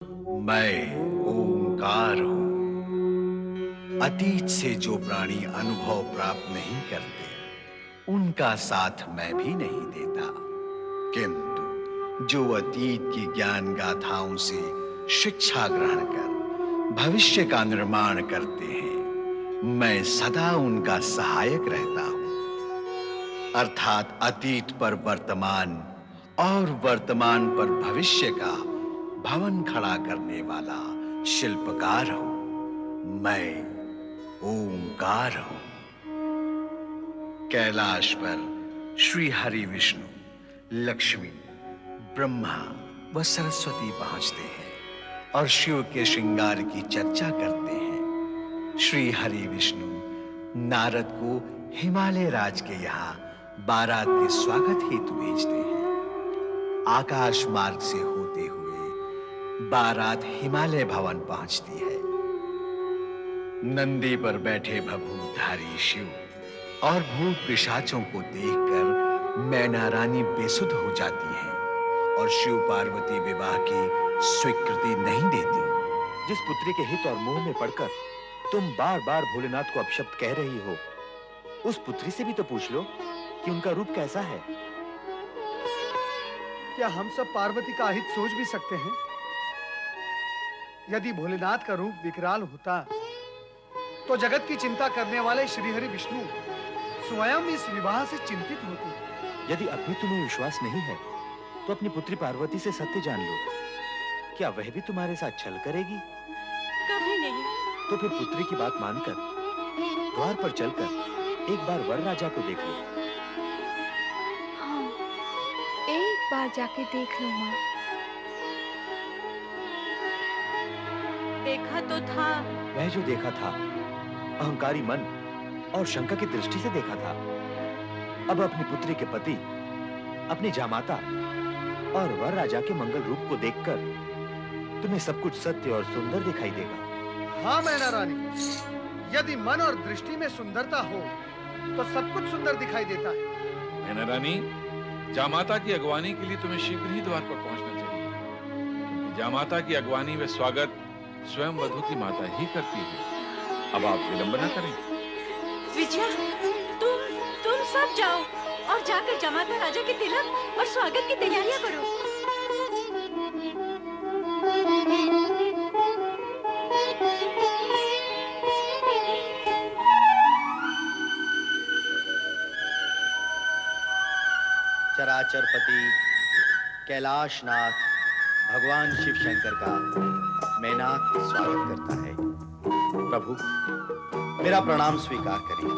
मैं ओंकार हूं। अतीत से जो प्राणी अनुभव प्राप्त नहीं करते, उनका साथ मैं भी नहीं देता। किंतु जो अतीत की ज्ञान गाथाओं से शिक्षा ग्रहण कर भविष्य का निर्माण करते हैं, मैं सदा उनका सहायक रहता हूं। अर्थात अतीत पर वर्तमान और वर्तमान पर भविष्य का भवन खड़ा करने वाला शिल्पकार हूं। मैं ओंकार हूं। कैलाश पर श्री हरि विष्णु, लक्ष्मी, ब्रह्मा व सरस्वती पहुंचते हैं और शिव के श्रृंगार की चर्चा करते हैं। श्री हरि विष्णु नारद को हिमालय राज के यहाँ बारात के स्वागत हेतु भेजते हैं। आकाश मार्ग से होते हुए बारात हिमालय भवन पहुंचती है। नंदी पर बैठे भभूतधारी शिव और भूत पिशाचों को देखकर मैना रानी बेसुध हो जाती हैं और शिव पार्वती विवाह की स्वीकृति नहीं देती। जिस पुत्री के हित और मोह में पड़कर तुम बार-बार भोलेनाथ को अपशब्द कह रही हो, उस पुत्री से भी तो पूछ लो कि उनका रूप कैसा है। क्या हम सब पार्वती का हित सोच भी सकते हैं? यदि भोलेनाथ का रूप विकराल होता, तो जगत की चिंता करने वाले श्री हरि विष्णु स्वयं इस विवाह से चिंतित होते। यदि अब भी तुम्हें विश्वास नहीं है, तो अपनी पुत्री पार्वती से सत्य जान लो। क्या वह भी तुम्हारे साथ छल करेगी? कभी नहीं। तो फिर पुत्री की बात मानकर द्वार पर चलकर एक बार वर राजा को देख लो। हाँ, एक बार जाके देख लो माँ। देखा तो था। वह जो देखा था, अहंकारी मन और शंका की दृष्टि से देखा था। अब अपनी पुत्री के पति, अपनी जामाता और वर राजा के मंगल रूप को देखकर तुम्हें सब कुछ सत्य और सुंदर दिखाई देगा। हाँ मैना रानी, यदि मन और दृष्टि में सुंदरता हो, तो सब कुछ सुंदर दिखाई देता है। मैना रानी, जामाता की अगवानी के लिए तुम्हें शीघ्र ही द्वार पर पहुंचना चाहिए, क्योंकि जामाता की अगवानी व स्वागत स्वयं वधू की माता ही करती है। अब आप विलंब न करें। विजया, तुम सब जाओ और जाकर जमाता राजा के तिलक और स्वागत की तैयारियां करो। चराचरपति कैलाशनाथ भगवान शिव शंकर का मैनाक स्वागत करता है। प्रभु, मेरा प्रणाम स्वीकार करिए।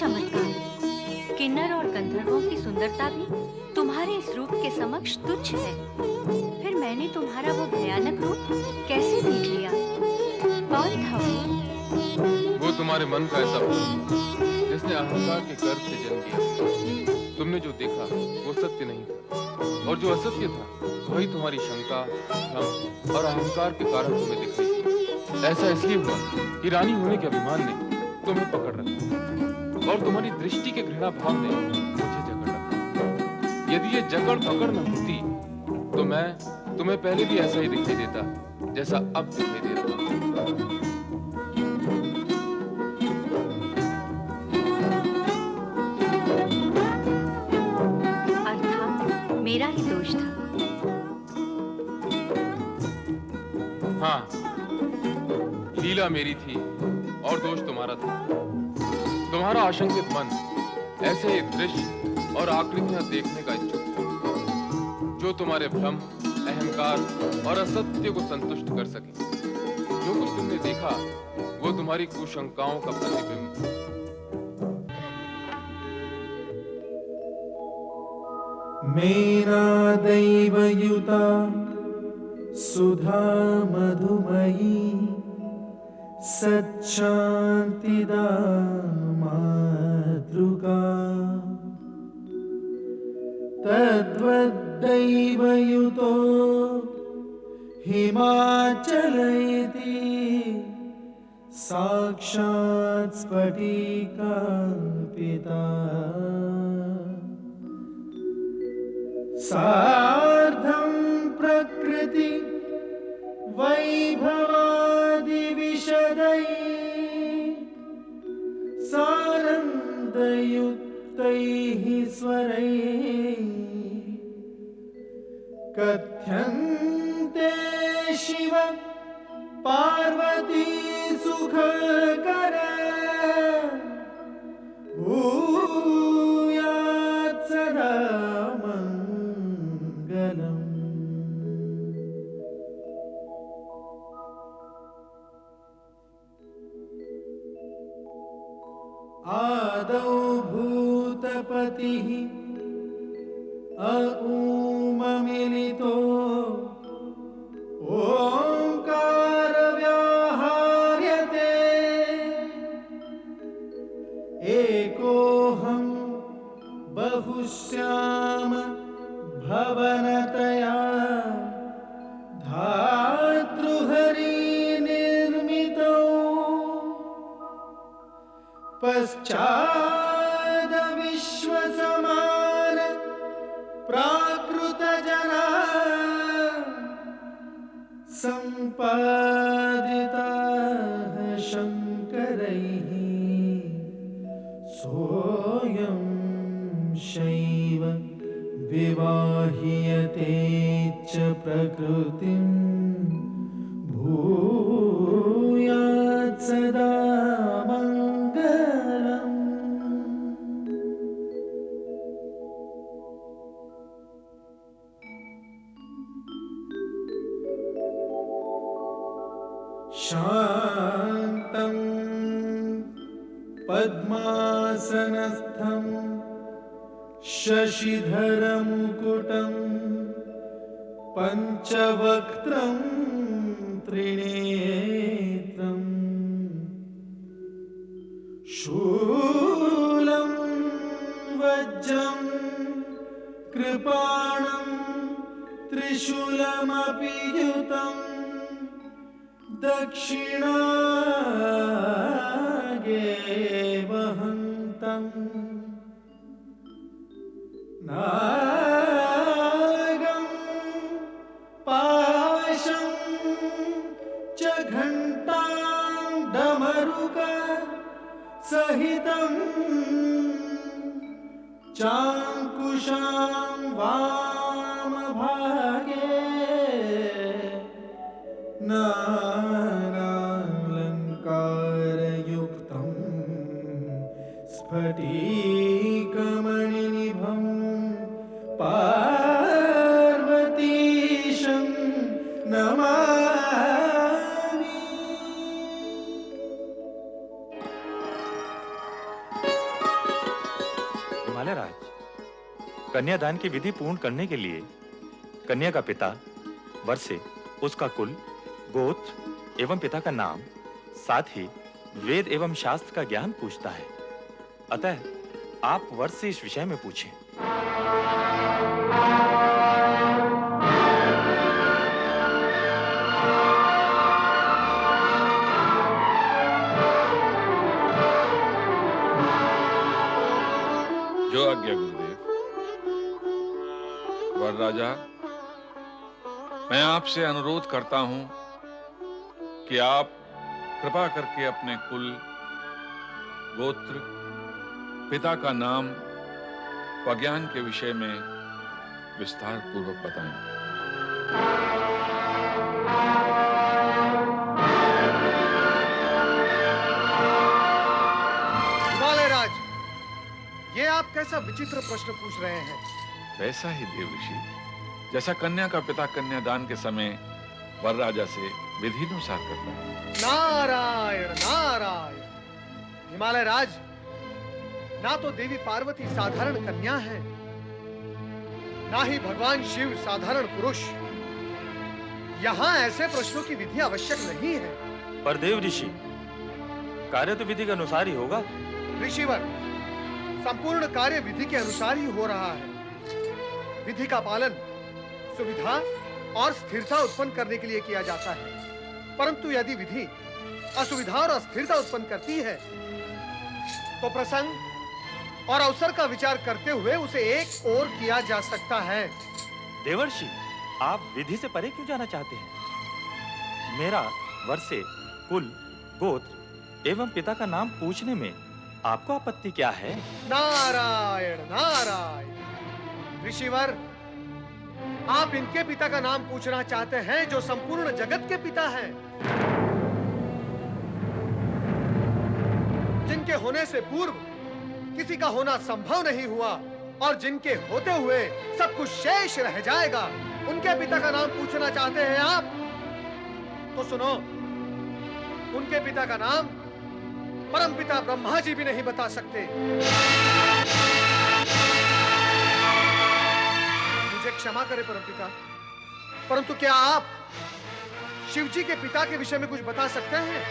चमत्कार! किन्नर और गंधर्वों की सुंदरता भी तुम्हारे इस रूप के समक्ष तुच्छ है। फिर मैंने तुम्हारा वो भयानक रूप कैसे देख लिया? कौन था वो तुम्हारे मन का ऐसा भूत जिसने अहंकार के गर्भ से जन्म लिया। तुमने जो देखा वो सत्य नहीं था, और जो असत्य था वही तुम्हारी शंका, भ्रम और अहंकार के कारण तुम्हें दिखाई दी। ऐसा इसलिए हुआ कि रानी होने के अभिमान ने तुम्हें पकड़ रखा और तुम्हारी दृष्टि के घृणा भाव ने मुझे जकड़ रखा। यदि ये जकड़ पकड़ न होती तो मैं तुम्हें पहले भी ऐसा ही दिखाई देता जैसा अब दिखाई दे रहा है। अर्थात मेरा ही दोष था। हाँ, लीला मेरी थी और दोष तुम्हारा था। तुम्हारा आशंकित मन ऐसे ही दृश्य और आकृतियां देखने का इच्छुक था जो तुम्हारे भ्रम, अहंकार और असत्य को संतुष्ट कर सके। जो कुछ तुमने देखा वो तुम्हारी कुशंकाओं का प्रतिबिंब था। मेरा दैवयुता सुधा मधुमयी सच्शान्तिदा मातृका तद्वद्दैवयुतो हिमाचल इति साक्षात् स्फटिकापिता सार्धं प्रकृति वैभवादिविशदै सानन्दयुक्तैः स्वरैः कथ्यन्ते शिव पार्वती सुखकर भूयात् सदा मङ्गलम्। आदौ भूतपतिः अऊममिलितो ओंकार व्याहार्यते एकोऽहं बहुश्याम भवनतया धातृहरि निर्मितौ पश्चाद विश्वसमान प्राकृतजना सम्पादिताः शङ्करैः सोऽयं शैव विवाह्यते च प्रकृतिं भूयात् सदा मङ्गलम्। शान्तं पद्मासनस्थं शशिधरमुकुटं पञ्चवक्त्रं त्रिनेत्रं शूलं वज्रं कृपाणं त्रिशूलमपि युतं दक्षिणागे वहन्तं नागं पाशं च घण्टां डमरुक सहितं चाङ्कुशां वामभागे नानालङ्कारयुक्तं स्फटिकमणिनिभं पार्वतीशं नमामि। हिमालय राज, कन्यादान की विधि पूर्ण करने के लिए कन्या का पिता वर से उसका कुल, गोत्र एवं पिता का नाम, साथ ही वेद एवं शास्त्र का ज्ञान पूछता है। अतः आप वर से इस विषय में पूछें। जो आज्ञा गुरुदेव। वर राजा, मैं आपसे अनुरोध करता हूं कि आप कृपा करके अपने कुल, गोत्र, पिता का नाम व ज्ञान के विषय में विस्तार पूर्वक बताएं। हिमालय राज, ये आप कैसा विचित्र प्रश्न पूछ रहे हैं? वैसा ही देव ऋषि, जैसा कन्या का पिता कन्यादान के समय वर राजा से विधिनुसार करता है। नारायण नारायण। हिमालय राज, ना तो देवी पार्वती साधारण कन्या है, ना ही भगवान शिव साधारण पुरुष। यहाँ ऐसे प्रश्नों की विधि आवश्यक नहीं है। पर देव ऋषि, कार्य तो विधि के अनुसार ही होगा। ऋषिवर, संपूर्ण कार्य विधि के अनुसार ही हो रहा है। विधि का पालन सुविधा और स्थिरता उत्पन्न करने के लिए किया जाता है, परंतु यदि विधि असुविधा और अस्थिरता उत्पन्न करती है तो प्रसंग और अवसर का विचार करते हुए उसे एक ओर किया जा सकता है। देवर्षि, आप विधि से परे क्यों जाना चाहते हैं? मेरा वर्षे, कुल, गोत्र एवं पिता का नाम पूछने में आपको आपत्ति क्या है? नारायण नारायण। ऋषिवर, आप इनके पिता का नाम पूछना चाहते हैं जो संपूर्ण जगत के पिता हैं, जिनके होने से पूर्व किसी का होना संभव नहीं हुआ और जिनके होते हुए सब कुछ शेष रह जाएगा, उनके पिता का नाम पूछना चाहते हैं आप? तो सुनो, उनके पिता का नाम परमपिता ब्रह्मा जी भी नहीं बता सकते। मुझे क्षमा करें परमपिता, परंतु क्या आप शिव जी के पिता के विषय में कुछ बता सकते हैं?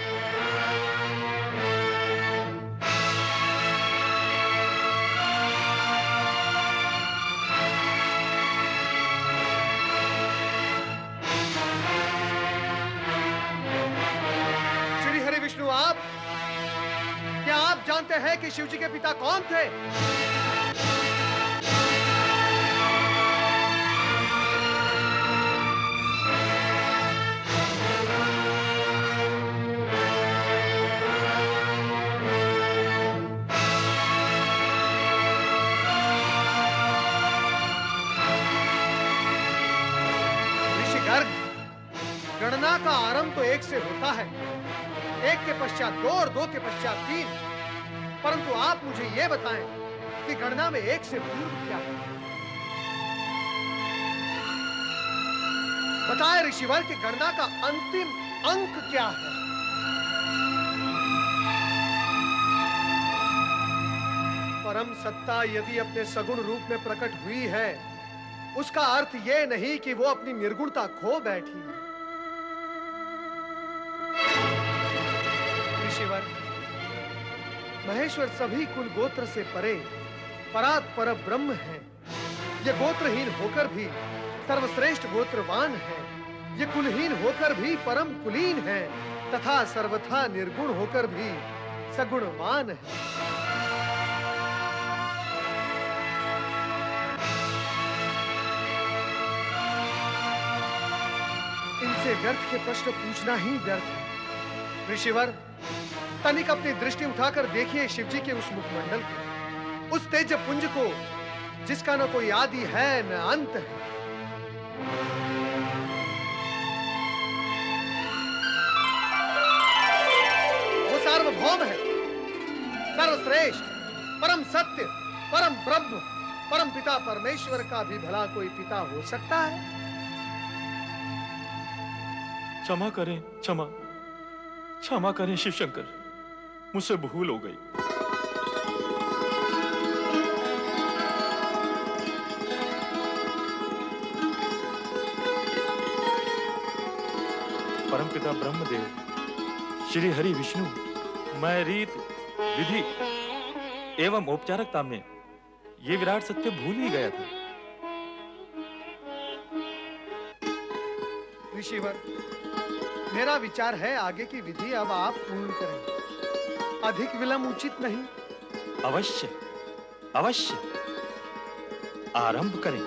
श्री हरि विष्णु, क्या आप जानते हैं कि शिव जी के पिता कौन थे? ऋषि गर्ग, गणना का आरंभ तो एक से होता है, एक के पश्चात दो और दो के पश्चात तीन, परंतु आप मुझे यह बताएं कि गणना में एक से पूर्व क्या है? बताएं ऋषिवर कि गणना का अंतिम अंक क्या है? परम सत्ता यदि अपने सगुण रूप में प्रकट हुई है, उसका अर्थ यह नहीं कि वो अपनी निर्गुणता खो बैठी है। ऋषिवर, महेश्वर सभी कुल गोत्र से परे परात पर ब्रह्म है। ये गोत्रहीन होकर भी सर्वश्रेष्ठ गोत्रवान है, ये कुलहीन होकर भी परम कुलीन है तथा सर्वथा निर्गुण होकर भी सगुणवान है। इनसे व्यर्थ के प्रश्न पूछना ही व्यर्थ है। ऋषिवर, तनिक अपनी दृष्टि उठाकर देखिए शिवजी के उस मुखमंडल को, उस तेज पुंज को जिसका न कोई आदि है न अंत है। वो सार्वभौम है, सर्वश्रेष्ठ, परम सत्य, परम ब्रह्म, परम पिता परमेश्वर का भी भला कोई पिता हो सकता है? क्षमा करें, क्षमा करें शिव शंकर, मुझसे भूल हो गई। परमपिता ब्रह्मदेव, श्री हरि विष्णु, मैं रीत, विधि एवं औपचारिकता में ये विराट सत्य भूल ही गया था। ऋषिवर, मेरा विचार है आगे की विधि अब आप पूर्ण करें, अधिक विलंब उचित नहीं। अवश्य, अवश्य आरंभ करें।